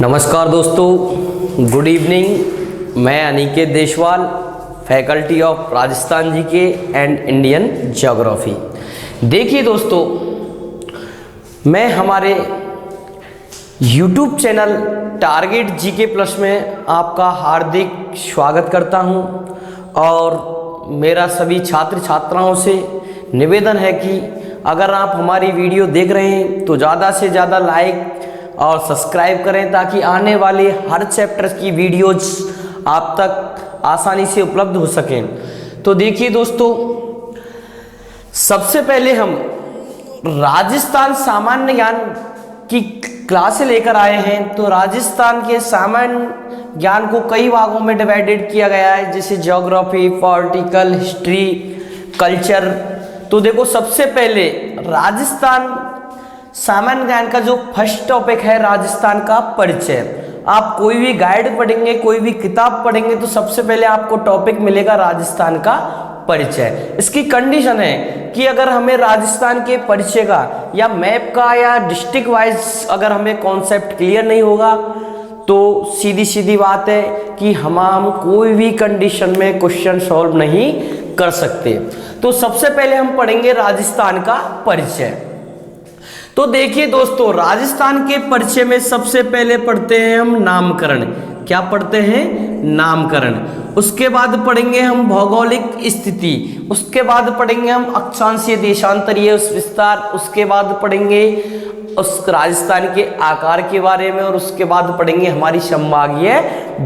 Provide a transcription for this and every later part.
नमस्कार दोस्तों, good evening. मैं Aniket Deshwal, faculty of Rajasthan GK and Indian geography. देखिए दोस्तों, मैं हमारे YouTube channel target GK plus में आपका हार्दिक स्वागत करता हूं और मेरा सभी छात्र छात्राओं से निवेदन है कि अगर आप हमारी वीडियो देख रहे हैं तो ज़्यादा से ज़्यादा लाइक और सब्सक्राइब करें ताकि आने वाले हर चैप्टर की वीडियोज आप तक आसानी से उपलब्ध हो सकें। तो देखिए दोस्तों, सबसे पहले हम राजस्थान सामान्य ज्ञान की क्लासें लेकर आए हैं। तो राजस्थान के सामान्य ज्ञान को कई भागों में डिवाइडेड किया गया है, जैसे ज्योग्राफी, पॉलिटिकल, हिस्ट्री, कल्चर। तो देखो, सबसे पहले राजस्थान सामान्य ज्ञान का जो फर्स्ट टॉपिक है, राजस्थान का परिचय। आप कोई भी गाइड पढ़ेंगे, कोई भी किताब पढ़ेंगे तो सबसे पहले आपको टॉपिक मिलेगा राजस्थान का परिचय। इसकी कंडीशन है कि अगर हमें राजस्थान के परिचय का या मैप का या डिस्ट्रिक्ट वाइज अगर हमें कॉन्सेप्ट क्लियर नहीं होगा तो सीधी सीधी बात है कि हम कोई भी कंडीशन में क्वेश्चन सॉल्व नहीं कर सकते। तो सबसे पहले हम पढ़ेंगे राजस्थान का परिचय। तो देखिए दोस्तों, राजस्थान के परिचय में सबसे पहले पढ़ते हैं हम नामकरण। क्या पढ़ते हैं? नामकरण। उसके बाद पढ़ेंगे हम भौगोलिक स्थिति। उसके बाद पढ़ेंगे हम अक्षांशीय देशांतरीय विस्तार। उसके बाद पढ़ेंगे उस राजस्थान के आकार के बारे में और उसके बाद पढ़ेंगे हमारी संभागीय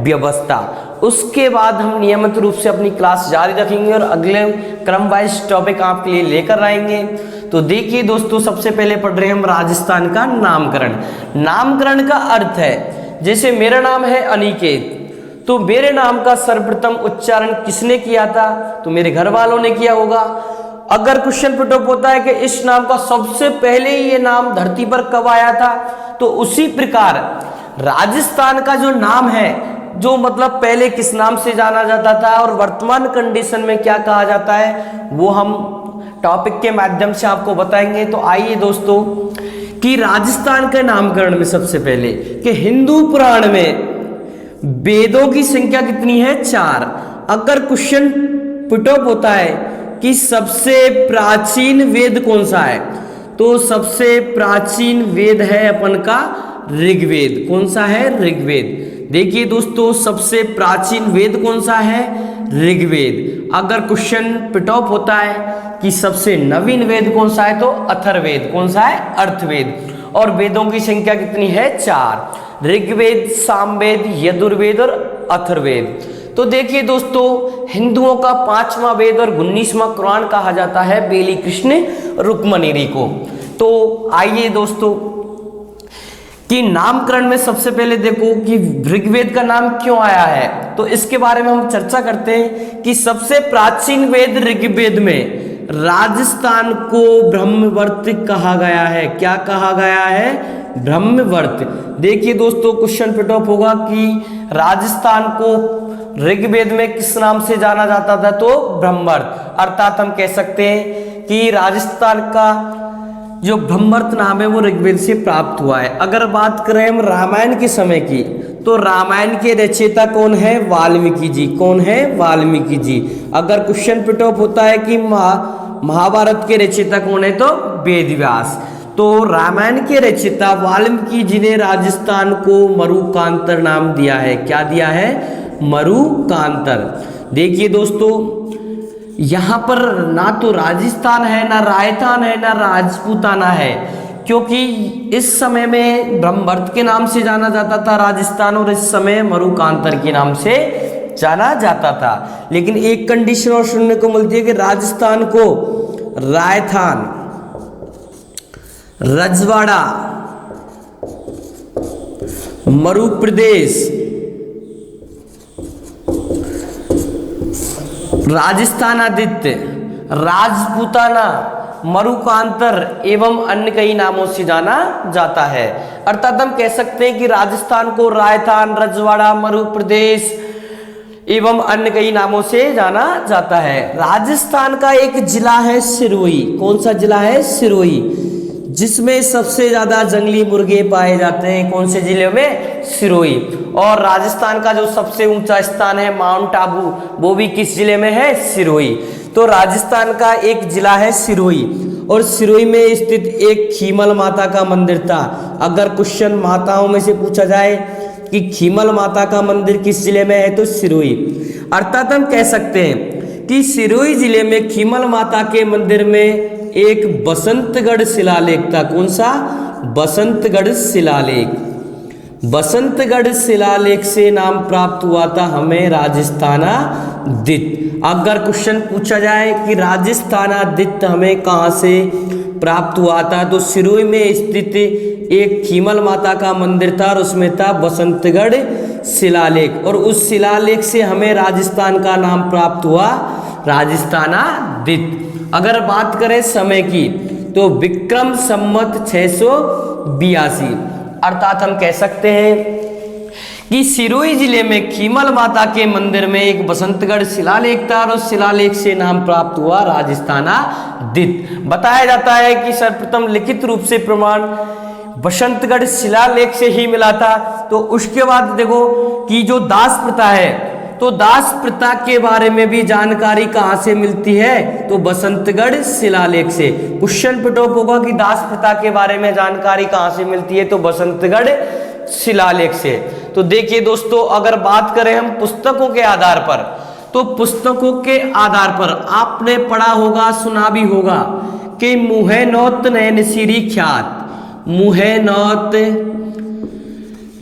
व्यवस्था। उसके बाद हम नियमित रूप से अपनी क्लास जारी रखेंगे और अगले क्रम वाइज टॉपिक आपके लिए लेकर आएंगे। तो देखिए दोस्तों, सबसे पहले पढ़ रहे हैं हम राजस्थान का नामकरण। नामकरण का अर्थ है, जैसे मेरा नाम है अनिकेत, तो मेरे नाम का सर्वप्रथम उच्चारण किसने किया था? तो मेरे घर वालों ने किया होगा। अगर क्वेश्चन पुट अप होता है कि इस नाम का सबसे पहले ये नाम धरती पर कब आया था, तो उसी प्रकार राजस्थान का जो नाम है, जो मतलब पहले किस नाम से जाना जाता था और वर्तमान कंडीशन में क्या कहा जाता है, वो हम टॉपिक के माध्यम से आपको बताएंगे। तो आइए दोस्तों, कि राजस्थान के नामकरण में सबसे पहले कि हिंदू पुराण में वेदों की संख्या कितनी है? 4। अगर क्वेश्चन पुट अप होता है कि सबसे प्राचीन वेद कौन सा है, तो सबसे प्राचीन वेद है अपन का ऋग्वेद। कौन सा है? ऋग्वेद। देखिए दोस्तों, सबसे प्राचीन वेद कौन सा है? ऋग्वेद। अगर क्वेश्चन पुट अप होता है कि सबसे नवीन वेद कौन सा है, तो अथर्ववेद। कौन सा है? अर्थवेद। और वेदों की संख्या कितनी है? 4। ऋग्वेद, सामवेद, यजुर्वेद और अथर्ववेद। तो देखिए दोस्तों, हिंदुओं का 5वां वेद और 19वां कुरान कहा जाता है बेली कृष्ण रुक्मणीरी को। तो आइए दोस्तों, कि नामकरण में सबसे पहले देखो कि ऋग्वेद का नाम क्यों आया है, तो इसके बारे में हम चर्चा करते हैं कि सबसे प्राचीन वेद ऋग्वेद में राजस्थान को ब्रह्मवर्त कहा गया है। क्या कहा गया है? ब्रह्मवर्त। देखिए दोस्तों, क्वेश्चन पुट अप होगा कि राजस्थान को ऋग्वेद में किस नाम से जाना जाता था, तो ब्रह्मवर्त। अर्थात हम कह सकते हैं कि राजस्थान का जो ब्रह्मवर्त नाम है वो ऋग्वेद से प्राप्त हुआ है। अगर बात करें हम रामायण के समय की, तो रामायण के रचयिता कौन है? वाल्मीकि जी। कौन है? वाल्मीकि जी। अगर क्वेश्चन पुट अप होता है कि महाभारत के रचयिता कौन है, तो वेदव्यास। तो रामायण के रचयिता वाल्मीकि जी ने राजस्थान को मरुकांतर नाम दिया है। क्या दिया है? मरुकांतर। देखिए दोस्तों, यहाँ पर ना तो राजस्थान है, ना रायतान है, ना राजपूताना है, क्योंकि इस समय में ब्रह्मवर्त के नाम से जाना जाता था राजस्थान और इस समय मरुकांतर के नाम से जाना जाता था। लेकिन एक कंडीशन और सुनने को मिलती है कि राजस्थान को रायतान, रजवाड़ा, मरु प्रदेश, राजस्थान आदित्य, राजपूताना, मरुकांतर एवं अन्य कई नामों से जाना जाता है। अर्थात हम कह सकते हैं कि राजस्थान को रायतान, रजवाड़ा, मरु प्रदेश एवं अन्य कई नामों से जाना जाता है। राजस्थान का एक जिला है सिरोही। कौन सा जिला है? सिरोही। जिसमें सबसे ज्यादा जंगली मुर्गे पाए जाते हैं, कौन से जिले में? सिरोही। और राजस्थान का जो सबसे ऊंचा स्थान है माउंट आबू, वो भी किस जिले में है? सिरोही। तो राजस्थान का एक जिला है सिरोही, और सिरोही में स्थित एक खीमल माता का मंदिर था। अगर क्वेश्चन माताओं में से पूछा जाए कि खीमल माता का मंदिर किस जिले में है, तो सिरोही। अर्थात हम कह सकते हैं कि सिरोही जिले में खीमल माता के मंदिर में एक बसंतगढ़ शिलालेख था। कौन सा? बसंतगढ़ शिलालेख। बसंतगढ़ शिलालेख से नाम प्राप्त हुआ था हमें राजस्थानादित्य। अगर क्वेश्चन पूछा जाए कि राजस्थानादित्य हमें कहाँ से प्राप्त हुआ था, तो सिरोही में स्थित एक खीमल माता का मंदिर था और उसमें था बसंतगढ़ शिलालेख, और उस शिलालेख से हमें राजस्थान का नाम प्राप्त हुआ राजस्थानादित्य। अगर बात करें समय की, तो विक्रम संवत 682, अर्थात हम कह सकते हैं कि सिरोही जिले में खीमल माता के मंदिर में एक बसंतगढ़ शिलालेख था और उस शिलालेख से नाम प्राप्त हुआ राजस्थानादित्य। बताया जाता है कि सर्वप्रथम लिखित रूप से प्रमाण बसंतगढ़ शिलालेख से ही मिला था। तो उसके बाद देखो कि जो दास प्रथा है, तो दास प्रथा के बारे में भी जानकारी कहाँ से मिलती है? तो बसंतगढ़ शिलालेख से। क्वेश्चन पुट अप होगा कि दास प्रथा के बारे में जानकारी कहाँ से मिलती है, तो बसंतगढ़ शिलालेख से। तो देखिए दोस्तों, अगर बात करें हम पुस्तकों के आधार पर, तो पुस्तकों के आधार पर आपने पढ़ा होगा, सुना भी होगा कि मुहैनोत नैनसीरी ख्यात, मुहैनोत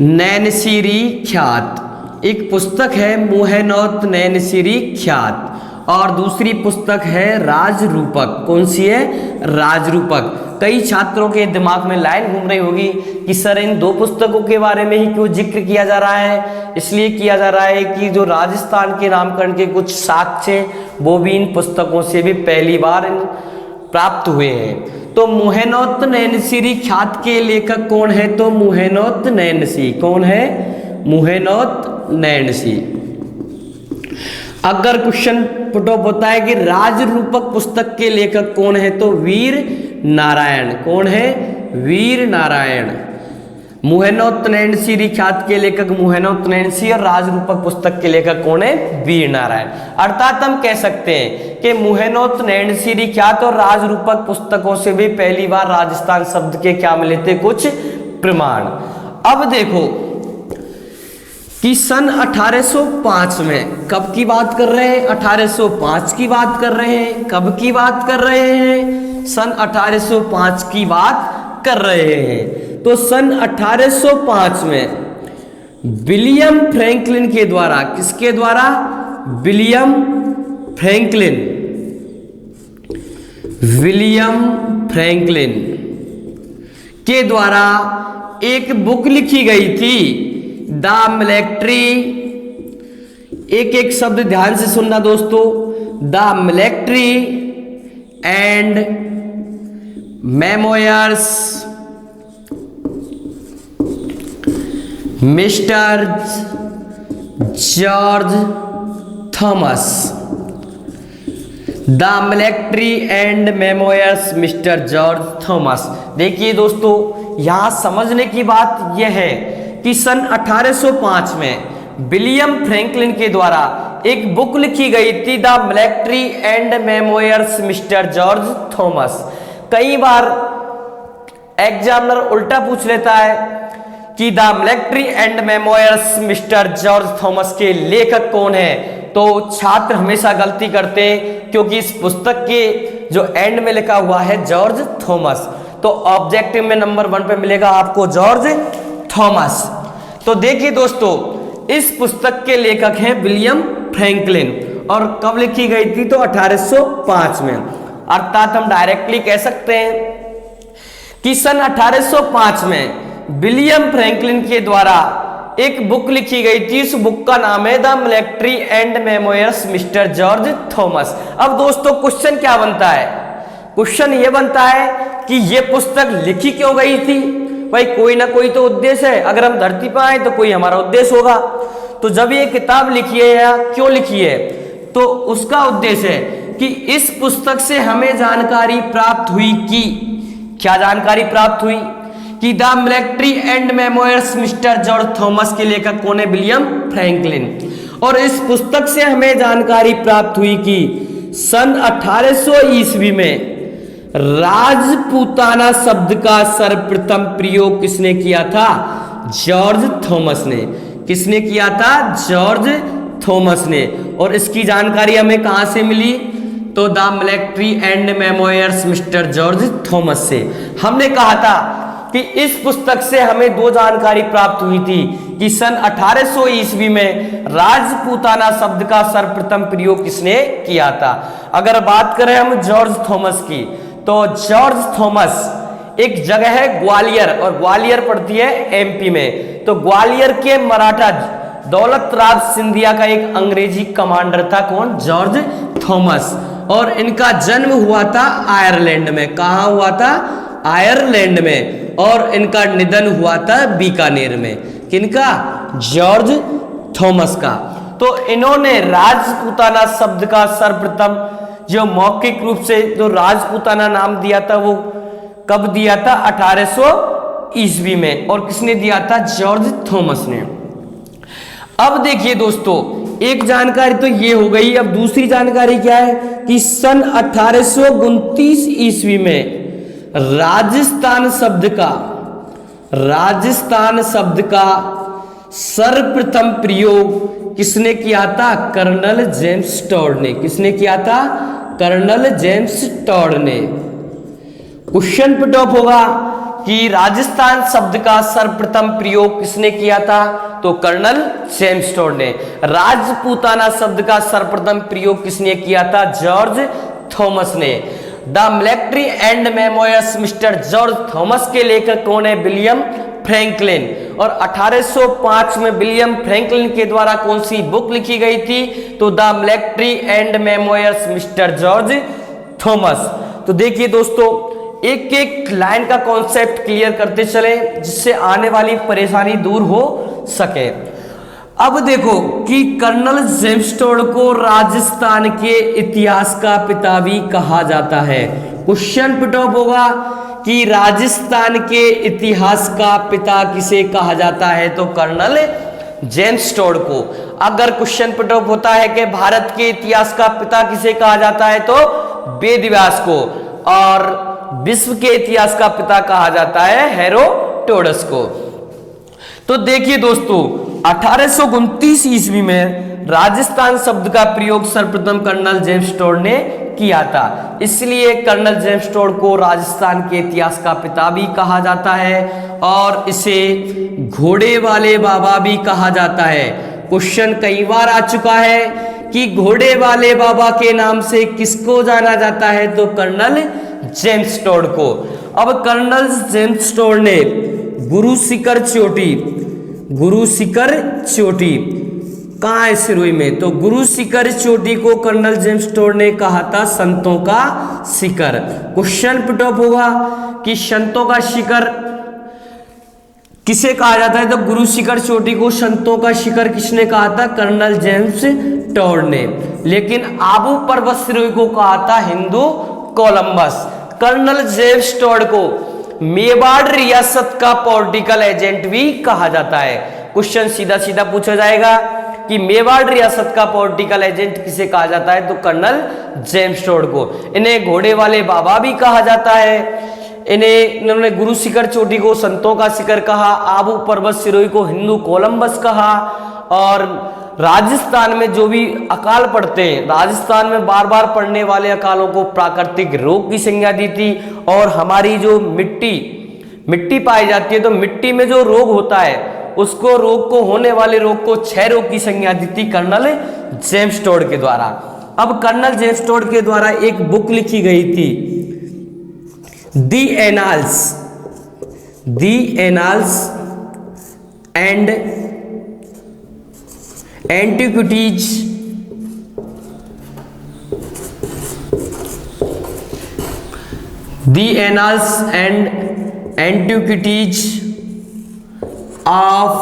नैनसीरी ख्यात एक पुस्तक है, मुहैनोत नैनसीरी ख्यात, और दूसरी पुस्तक है राजरूपक। कौन सी है? राजरूपक। कई छात्रों के दिमाग में लाइन घूम रही होगी कि सर इन दो पुस्तकों के बारे में ही क्यों जिक्र किया जा रहा है? इसलिए किया जा रहा है कि जो राजस्थान के नामकरण के कुछ साक्ष्य वो भी इन पुस्तकों से भी पहली बार प्राप्त हुए हैं। तो मुहैनोत नैनसीरी ख्यात के लेखक कौन है? तो मुहैनोत नैनसी। कौन है? मुहैनोत नैनसी। अगर क्वेश्चन पुटअप होता है कि राजरूपक पुस्तक के लेखक कौन है, तो वीर नारायण। कौन है? वीर नारायण। मुहैनोत नैनसीरी ख्यात के लेखक मुहैनोत नैनसी और राजरूपक पुस्तक के लेखक कौन है? वीर नारायण। अर्थात हम कह सकते हैं कि मुहैनोत नैनसीरी ख्यात और राजरूपक पुस्तकों से भी पहली बार राजस्थान शब्द के क्या मिले थे? कुछ प्रमाण। अब देखो कि सन 1805 में, कब की बात कर रहे हैं? 1805 की बात कर रहे हैं। कब की बात कर रहे हैं? सन 1805 की बात कर रहे हैं। तो सन 1805 में विलियम फ्रैंकलिन के द्वारा, किसके द्वारा? विलियम फ्रैंकलिन, विलियम फ्रैंकलिन के द्वारा एक बुक लिखी गई थी, द मिलिट्री। एक एक शब्द ध्यान से सुनना दोस्तों। The military and memoirs mister George Thomas. The military and memoirs mister George Thomas. देखिए दोस्तों, यहां समझने की बात यह है कि सन 1805 में विलियम फ्रैंकलिन के द्वारा एक बुक लिखी गई थी, the military and memoirs mister George Thomas. कई बार एग्जामिनर उल्टा पूछ लेता है कि the military and memoirs mister George Thomas के लेखक कौन है, तो छात्र हमेशा गलती करते हैं क्योंकि इस पुस्तक के जो एंड में लिखा हुआ है जॉर्ज थॉमस, तो ऑब्जेक्टिव में नंबर 1 पे मिलेगा आपको जॉर्ज थॉमस। तो देखिए दोस्तों, इस पुस्तक के लेखक हैं विलियम फ्रैंकलिन, और कब लिखी गई थी? तो 1805 में। अर्थात हम डायरेक्टली कह सकते हैं कि सन 1805 में विलियम फ्रैंकलिन के द्वारा एक बुक लिखी गई थी। इस बुक का नाम है the military and memoirs mister George Thomas. अब दोस्तों क्वेश्चन क्या बनता है? क्वेश्चन ये बनता है कि ये पुस्तक लिखी क्यों गई थी? भाई कोई ना कोई तो उद्देश्य है, अगर हम धरती पर आए तो कोई हमारा उद्देश्य होगा। तो जब ये किताब लिखी है या क्यों लिखी है, तो उसका उद्देश्य है कि इस पुस्तक से हमें जानकारी प्राप्त हुई कि क्या जानकारी प्राप्त हुई कि the military and memoirs mister George Thomas के लेखक कौन है? William Franklin. और इस पुस्तक से हमें जानकारी प्राप्त हुई कि सन 1800 ईस्वी में राजपूताना शब्द का सर्वप्रथम प्रयोग किसने किया था? जॉर्ज थॉमस ने। किसने किया था? जॉर्ज थॉमस ने। और इसकी जानकारी हमें कहां से मिली? तो the military and memoirs mister George Thomas से। हमने कहा था कि इस पुस्तक से हमें दो जानकारी प्राप्त हुई थी कि सन 1800 ईस्वी में राजपूताना शब्द का सर्वप्रथम प्रयोग किसने किया था। अगर बात करें हम जॉर्ज थॉमस की, तो जॉर्ज थॉमस एक जगह है ग्वालियर, और ग्वालियर पड़ती है एमपी में। तो ग्वालियर के मराठा दौलत राज सिंधिया का एक अंग्रेजी कमांडर था। कौन? George Thomas. और इनका जन्म हुआ था आयरलैंड में। कहां हुआ था? आयरलैंड में। और इनका निधन हुआ था बीकानेर में। किनका? जॉर्ज थॉमस का। तो इन्होंने राजपूताना शब्द का सर्वप्रथम जो मौखिक रूप से जो राजपूताना नाम दिया था वो कब दिया था? 1800 ईस्वी में। और किसने दिया था? जॉर्ज थॉमस ने। अब देखिए दोस्तों, एक जानकारी तो ये हो गई। अब दूसरी जानकारी क्या है कि सन 1829 ईस्वी में राजस्थान शब्द का सर्वप्रथम प्रयोग किसने किया था? कर्नल जेम्स टॉड ने। किसने किया था? कर्नल जेम्स टॉड ने। क्वेश्चन पुट अप होगा कि राजस्थान शब्द का सर्वप्रथम प्रयोग किसने किया था? तो कर्नल जेम्स टॉड ने। राजपूताना शब्द का सर्वप्रथम प्रयोग किसने किया था? जॉर्ज थॉमस ने। The military and memoirs mister George Thomas के लेखक कौन है? William Franklin. और 1805 में विलियम फ्रैंकलिन के द्वारा कौन सी बुक लिखी गई थी? तो the military and memoirs mister George Thomas. तो देखिए दोस्तों, एक एक लाइन का कॉन्सेप्ट क्लियर करते चले जिससे आने वाली परेशानी दूर हो सके। अब देखो कि कर्नल जेम्स टॉड को राजस्थान के इतिहास का पिता भी कहा जाता है। क्वेश्चन पुट अप होगा कि राजस्थान के इतिहास का पिता किसे कहा जाता है? तो कर्नल जेम्स टॉड को। अगर क्वेश्चन पुट अप होता है कि भारत के इतिहास का पिता किसे कहा जाता है? तो वेद व्यास को। और विश्व के इतिहास का पिता कहा जाता है हेरोडोटस को। तो देखिए दोस्तों, 1829 ईस्वी में राजस्थान शब्द का प्रयोग सर्वप्रथम कर्नल जेम्स टॉड ने किया था। इसलिए कर्नल जेम्स टॉड को राजस्थान के इतिहास का पिता भी कहा जाता है और इसे घोड़े वाले बाबा भी कहा जाता है। क्वेश्चन कई बार आ चुका है कि घोड़े वाले बाबा के नाम से किसको जाना जाता है? तो कर्नल जेम्स टॉड को। अब कर्नल जेम्स टॉड ने गुरु शिखर चोटी कहाँ है? सिरोही में। तो गुरु शिखर चोटी को कर्नल जेम्स टॉड ने कहा था संतों का शिखर। क्वेश्चन पुट अप होगा कि संतों का शिखर किसे कहा जाता है? तो गुरु शिखर चोटी को संतों का शिखर किसने कहा था? कर्नल जेम्स टॉड ने। लेकिन आबू पर्वत सिरोही को कहा था Hindu Columbus. Colonel James Tod को मेवाड़ रियासत का पॉलिटिकल एजेंट भी कहा जाता है। क्वेश्चन सीधा सीधा पूछा जाएगा कि मेवाड़ रियासत का पॉलिटिकल एजेंट किसे कहा जाता है? तो कर्नल जेम्स टॉड को। इन्हें घोड़े वाले बाबा भी कहा जाता है। इन्होंने गुरु शिखर चोटी को संतों का शिखर कहा, आबू पर्वत सिरोही को हिंदू कोलंबस कहा। और राजस्थान में जो भी अकाल पड़ते हैं, राजस्थान में बार बार पड़ने वाले अकालों को प्राकृतिक रोग की संज्ञा दी थी। और हमारी जो मिट्टी पाई जाती है, तो मिट्टी में जो रोग होता है उसको रोग को होने वाले रोग को क्षय रोग की संज्ञा दी थी कर्नल जेम्स टॉड के द्वारा। अब कर्नल जेम्स टॉड के द्वारा एक बुक लिखी गई थी, the annals and antiquities the annals and antiquities of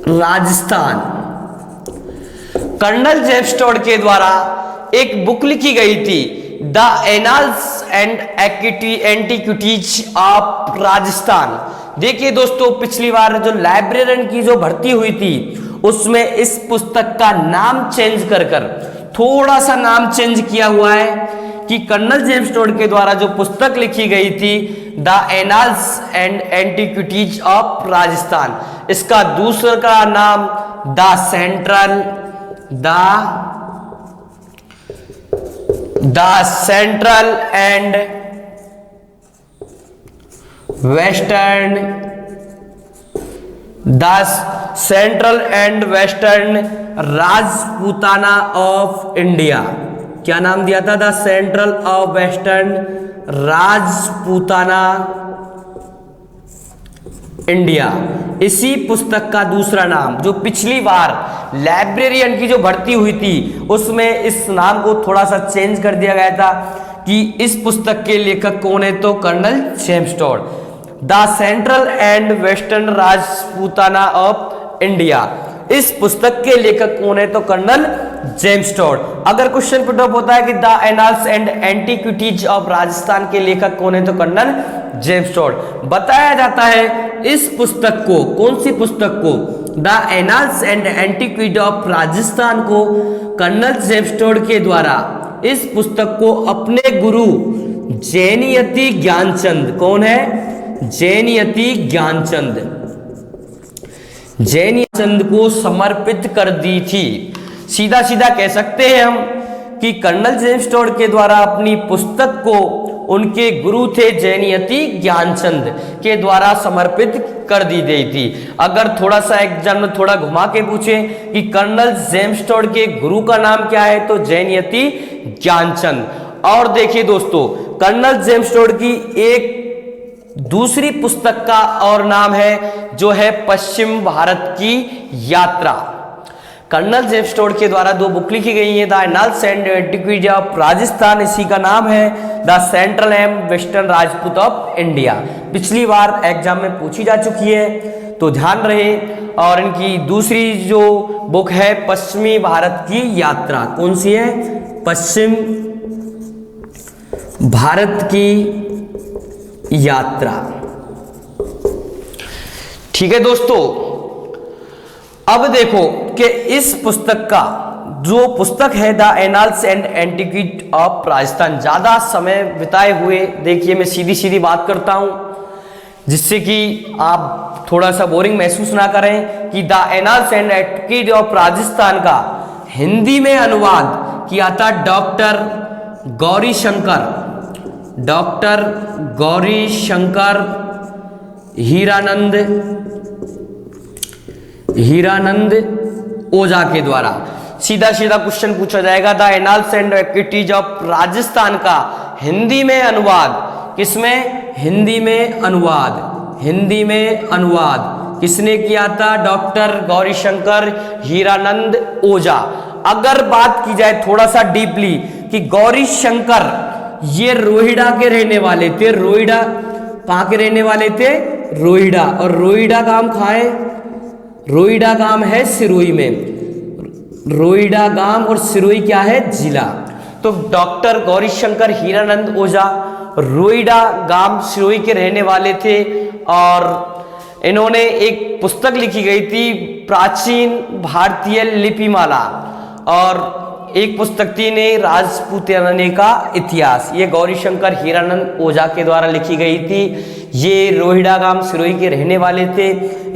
Rajasthan. Colonel James Tod के द्वारा एक बुक लिखी गई थी the annals and antiquities of Rajasthan. देखिए दोस्तों, पिछली बार जो लाइब्रेरियन की जो भर्ती हुई थी उसमें इस पुस्तक का नाम चेंज कर थोड़ा सा नाम चेंज किया हुआ है कि कर्नल जेम्स टोड के द्वारा जो पुस्तक लिखी गई थी the annals and antiquities of Rajasthan, इसका दूसरा का नाम the central and western Rajputana of India. क्या नाम दिया था? The central of western Rajputana India. इसी पुस्तक का दूसरा नाम, जो पिछली बार लाइब्रेरियन की जो भर्ती हुई थी उसमें इस नाम को थोड़ा सा चेंज कर दिया गया था कि इस पुस्तक के लेखक कौन है, तो colonel James Tod. The central and western Rajputana of India, इस पुस्तक के लेखक कौन है, तो कर्नल जेम्स टोड। अगर क्वेश्चन पुट अप होता है कि the annals and antiquities of Rajasthan के लेखक कौन है, तो कर्नल जेम्स टोड। बताया जाता है इस पुस्तक को, कौन सी पुस्तक को, the annals and antiquity of Rajasthan को कर्नल जेम्स टोड के द्वारा इस पुस्तक को अपने गुरु जैनयति ज्ञानचंद, कौन है? जैनयति ज्ञानचंद को समर्पित कर दी थी। सीधा सीधा कह सकते हैं हम कि कर्नल जेम्स टोड के द्वारा अपनी पुस्तक को उनके गुरु थे जैनयति ज्ञानचंद के द्वारा समर्पित कर दी गई थी। अगर थोड़ा सा एग्जाम में थोड़ा घुमा के पूछे कि कर्नल जेम्स टोड के गुरु का नाम क्या है, तो जैनयति ज्ञानचंद। और देखिए दोस्तों, कर्नल जेम्स टोड की एक दूसरी पुस्तक का और नाम है जो है पश्चिम भारत की यात्रा। कर्नल जेम्स टोड के द्वारा दो बुक लिखी गई है, the annals and antiquity of Rajasthan, इसी का नाम है the central and western Rajput of India. पिछली बार एग्जाम में पूछी जा चुकी है तो ध्यान रहे। और इनकी दूसरी जो बुक है पश्चिमी भारत की यात्रा, कौन सी है? पश्चिम भारत की यात्रा। ठीक है दोस्तों, अब देखो कि इस पुस्तक का जो पुस्तक है the annals and antiquity of Rajasthan, ज्यादा समय बिताए हुए देखिए मैं सीधी सीधी बात करता हूं जिससे कि आप थोड़ा सा बोरिंग महसूस ना करें कि the annals and antiquity of Rajasthan का हिंदी में अनुवाद किया था डॉक्टर गौरी शंकर हीरानंद ओझा के द्वारा। सीधा सीधा क्वेश्चन पूछा जाएगा, the annals and antiquities of Rajasthan का हिंदी में अनुवाद किसमें? हिंदी में अनुवाद किसने किया था? डॉक्टर गौरीशंकर हीरानंद ओझा। अगर बात की जाए थोड़ा सा डीपली कि गौरीशंकर ये रोहिड़ा के रहने वाले थे, रोहिड़ा कहां के रहने वाले थे? रोहिड़ा। और रोहिड़ा गांव कहां है? रोहिड़ा गांव है सिरोही में। रोहिड़ा गांव और सिरोही क्या है? जिला। तो डॉक्टर गौरीशंकर हीरानंद ओझा रोहिड़ा गांव सिरोही के रहने वाले थे और इन्होंने एक पुस्तक लिखी गई थी प्राचीन भारतीय लिपिमाला, और एक पुस्तक थी ने राजपूताना का इतिहास, ये गौरीशंकर हीरानंद ओझा के द्वारा लिखी गई थी। ये रोहिड़ा गांव सिरोही के रहने वाले थे।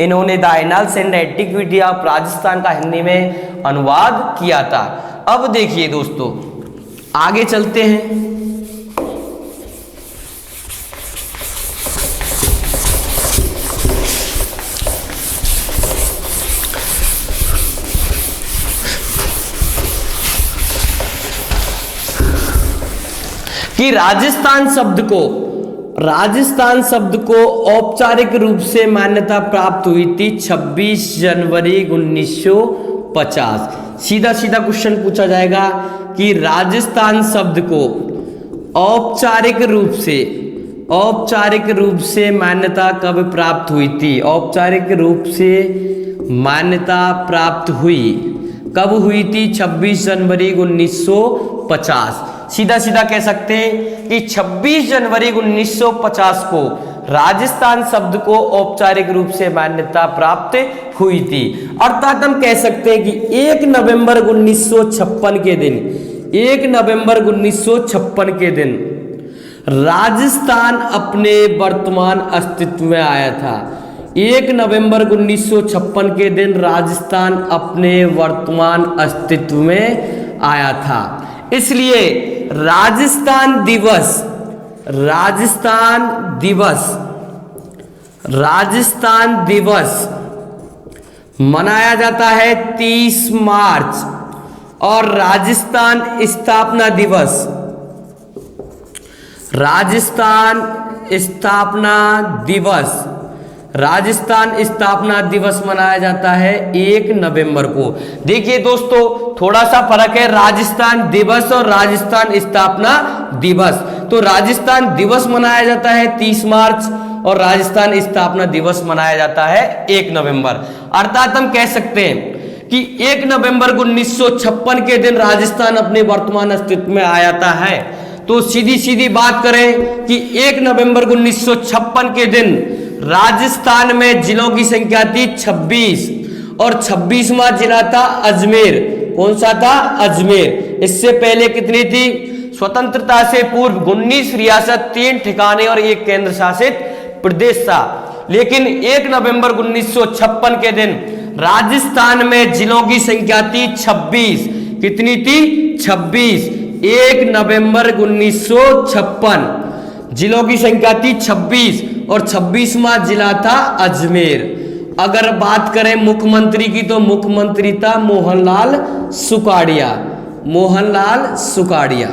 इन्होंने the annals and antiquity of Rajasthan का हिंदी में अनुवाद किया था। अब देखिए दोस्तों, आगे चलते हैं। कि राजस्थान शब्द को औपचारिक रूप से मान्यता प्राप्त हुई थी 26 जनवरी 1950। सीधा सीधा क्वेश्चन पूछा जाएगा कि राजस्थान शब्द को औपचारिक रूप से मान्यता कब प्राप्त हुई थी? औपचारिक रूप से मान्यता प्राप्त हुई कब हुई थी? 26 जनवरी 1950। सीधा सीधा कह सकते हैं कि 26 जनवरी 1950 को राजस्थान शब्द को औपचारिक रूप से मान्यता प्राप्त हुई थी। अर्थात हम कह सकते हैं कि 1 नवंबर 1956 के दिन, 1 नवंबर 1956 के दिन राजस्थान अपने वर्तमान अस्तित्व में आया था। 1 नवंबर 1956 के दिन राजस्थान अपने वर्तमान अस्तित्व में आया था। इसलिए राजस्थान दिवस, राजस्थान दिवस, राजस्थान दिवस मनाया जाता है 30 मार्च और राजस्थान स्थापना दिवस, राजस्थान स्थापना दिवस, राजस्थान स्थापना दिवस मनाया जाता है 1 नवंबर को। देखिए दोस्तों, थोड़ा सा फर्क है राजस्थान दिवस और राजस्थान स्थापना दिवस। तो राजस्थान दिवस मनाया जाता है 30 मार्च और राजस्थान स्थापना दिवस मनाया जाता है 1 नवंबर। अर्थात हम कह सकते हैं कि 1 नवंबर 1956 के दिन राजस्थान अपने वर्तमान अस्तित्व में आया है। तो सीधी सीधी बात करें कि 1 नवंबर 1956 के दिन राजस्थान में जिलों की संख्या थी 26 और 26वां जिला था अजमेर। कौन सा था? अजमेर। इससे पहले कितनी थी? स्वतंत्रता से पूर्व 19 रियासत, 3 ठिकाने और 1 केंद्र शासित प्रदेश था। लेकिन 1 नवंबर 1956 के दिन राजस्थान में जिलों की संख्या थी 26। कितनी थी? 26। 1 नवंबर 1956 जिलों की संख्या थी 26 और 26वां जिला था अजमेर। अगर बात करें मुख्यमंत्री की तो मुख्यमंत्री था मोहनलाल सुखाड़िया, मोहनलाल सुखाड़िया।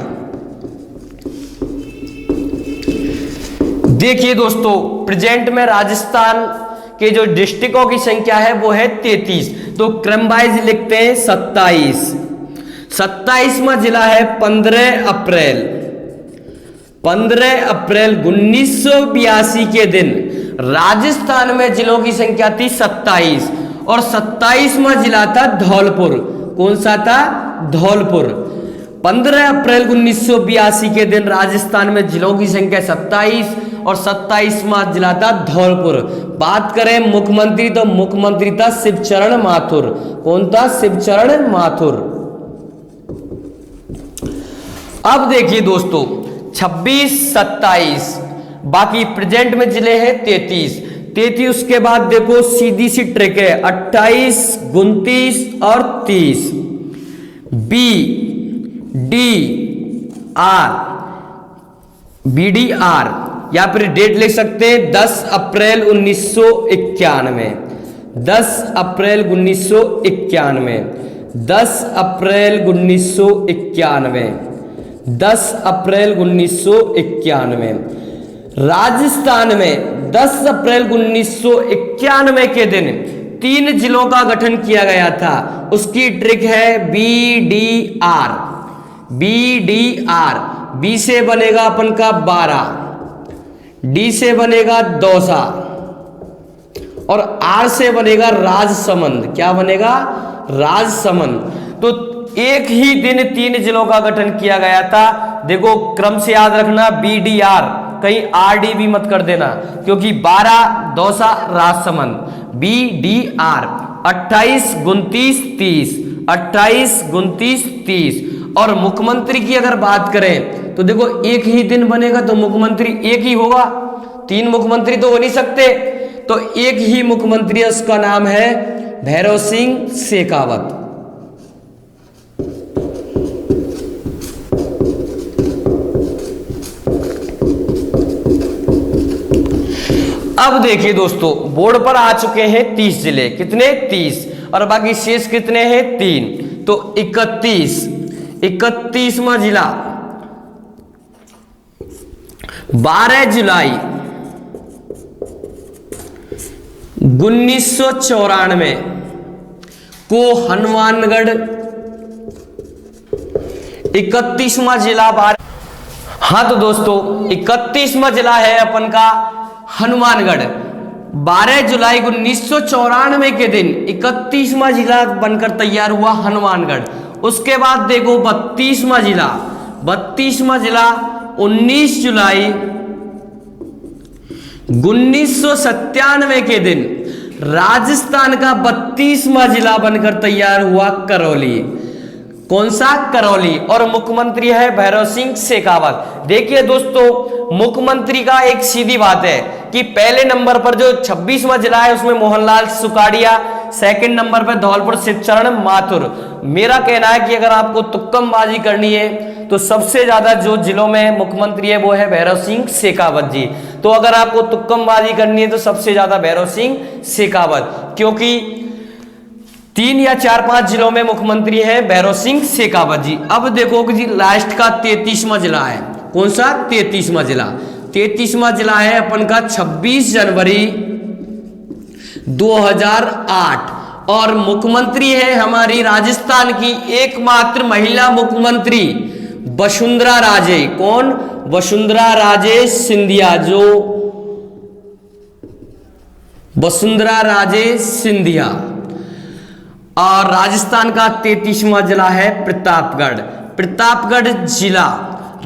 देखिए दोस्तों, प्रेजेंट में राजस्थान के जो डिस्ट्रिक्टों की संख्या है वो है 33। तो क्रम वाइज लिखते हैं 27। 27वां जिला है 15 अप्रैल। 15 अप्रैल 1982 के दिन राजस्थान में जिलों की संख्या थी 27 और 27वां जिला था धौलपुर। कौन सा था? धौलपुर। 15 अप्रैल 1982 के दिन राजस्थान में जिलों की संख्या 27 और 27वां जिला था धौलपुर। बात करें मुख्यमंत्री तो मुख्यमंत्री था शिवचरण माथुर। कौन था? शिवचरण माथुर। अब देखिए दोस्तों, 26, 27, बाकी प्रेजेंट में जिले हैं 33। 33 उसके बाद देखो सीधी सी ट्रिक है 28, 29 और 30। बी डी आर, BDR या फिर डेट लिख सकते हैं 10 अप्रैल 1991। 10 अप्रैल 1991, 10 अप्रैल 1991, 10 अप्रैल 1991। राजस्थान में 10 अप्रैल 1991 के दिन 3 जिलों का गठन किया गया था। उसकी ट्रिक है BDR। BDR, बी से बनेगा अपन का 12, डी से बनेगा दौसा और आर से बनेगा राजसमंद। क्या बनेगा? राजसमंद। तो एक ही दिन 3 जिलों का गठन किया गया था। देखो क्रम से याद रखना, BDR, कहीं RD भी मत कर देना क्योंकि 12 दौसा राजसमंद। BDR 28, 29, 30, 28, 29, 30। और मुख्यमंत्री की अगर बात करें तो देखो एक ही दिन बनेगा तो मुख्यमंत्री एक ही होगा, 3 मुख्यमंत्री तो हो नहीं सकते। तो एक ही मुख्यमंत्री है, उसका नाम है भैरव सिंह शेखावत। अब देखिए दोस्तों, बोर्ड पर आ चुके हैं 30 जिले। कितने? 30। और बाकी शेष कितने हैं? 3। तो 31। 31वां जिला 12 जुलाई 1994 को हनुमानगढ़। 31वां जिला 12। हाँ तो दोस्तों 31वां जिला है अपन का हनुमानगढ़। 12 जुलाई 1994 के दिन 31वां जिला बनकर तैयार हुआ हनुमानगढ़। उसके बाद देखो 32वां जिला 32वां जिला 19 जुलाई 1997 के दिन राजस्थान का 32वां जिला बनकर तैयार हुआ करौली। कौन सा? करौली। और मुख्यमंत्री है भैरव सिंह शेखावत। देखिए दोस्तों, मुख्यमंत्री का एक सीधी बात है कि पहले नंबर पर जो 26वां जिला है उसमें मोहनलाल सुखाड़िया, सेकंड नंबर पर धौलपुर शिवचरण माथुर। मेरा कहना है कि अगर आपको तुक्कमबाजी करनी है तो सबसे ज्यादा जो जिलों में मुख्यमंत्री है वो है भैरव सिंह शेखावत जी। तो अगर आपको तुक्कमबाजी करनी है तो सबसे ज्यादा भैरव सिंह शेखावत, क्योंकि 3 या 4-5 जिलों में मुख्यमंत्री है भैरव सिंह शेखावत जी। अब देखो कि जी लास्ट का 33वां जिला है। कौन सा? 33वां जिला। 33वां जिला है अपन का 26 जनवरी 2008 और मुख्यमंत्री है हमारी राजस्थान की एकमात्र महिला मुख्यमंत्री वसुंधरा राजे। कौन? वसुंधरा राजे सिंधिया। जो वसुंधरा राजे सिंधिया। और राजस्थान का 33वां जिला है प्रतापगढ़। प्रतापगढ़ जिला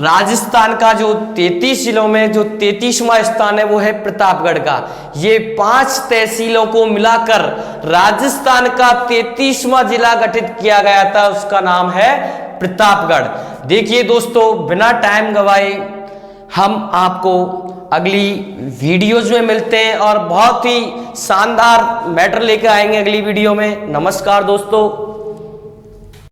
राजस्थान का जो 33 जिलों में जो 33वां स्थान है वो है प्रतापगढ़ का। ये 5 तहसीलों को मिलाकर राजस्थान का 33वां जिला गठित किया गया था, उसका नाम है प्रतापगढ़। देखिए दोस्तों, बिना टाइम गवाए हम आपको अगली वीडियोज में मिलते हैं और बहुत ही शानदार मैटर लेकर आएंगे अगली वीडियो में। नमस्कार दोस्तों।